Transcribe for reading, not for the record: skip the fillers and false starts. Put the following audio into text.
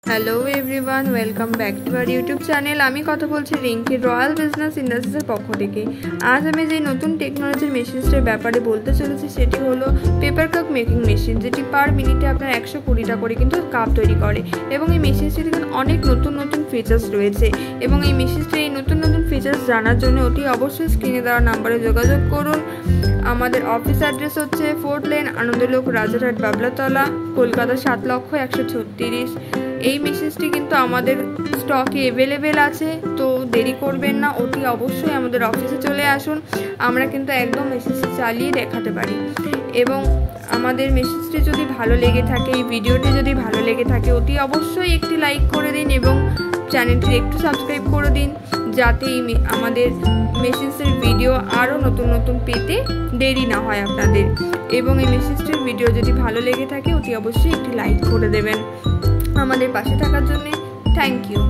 Hello everyone, welcome back to our YouTube channel. আমি কথা বলছি রিঙ্কির রয়্যাল বিজনেস ইন্ডাস্ট্রিজের পক্ষ থেকে। আজ আমি যে নতুন টেকনোলজির মেশিনসটার ব্যাপারে বলতে চলেছি সেটি হলো পেপার কাপ মেকিং মেশিন, যেটি পার মিনিটে আপনার 120টা করে কিন্তু কাপ তৈরি করে। এবং এই মেশিনটিতে কিন্তু অনেক নতুন নতুন ফিচার্স রয়েছে। এবং এই মেশিনটির এই নতুন নতুন ফিচার্স জানার জন্য অতি অবশ্যই স্ক্রিনে দেওয়া নাম্বারে যোগাযোগ করুন। আমাদের অফিস অ্যাড্রেস হচ্ছে 4 লেন আনন্দলোক, রাজারহাট, বাবলাতলা, কলকাতা 7,136। এই মেশিনটি কিন্তু আমাদের স্টকে অ্যাভেলেবেল আছে, তো দেরি করবেন না, অতি অবশ্যই আমাদের অফিসে চলে আসুন। আমরা কিন্তু একদম মেশিনটি চালিয়ে দেখাতে পারি। এবং আমাদের মেশিনটি যদি ভালো লেগে থাকে, এই ভিডিওটি যদি ভালো লেগে থাকে, অতি অবশ্যই একটি লাইক করে দিন এবং চ্যানেলটি একটু সাবস্ক্রাইব করে দিন, যাতে আমাদের মেশিনসের ভিডিও আরও নতুন নতুন পেতে দেরি না হয় আপনাদের। এবং এই মেশিনটির ভিডিও যদি ভালো লেগে থাকে, অতি অবশ্যই একটি লাইক করে দেবেন। আমাদের পাশে থাকার জন্য থ্যাংক ইউ।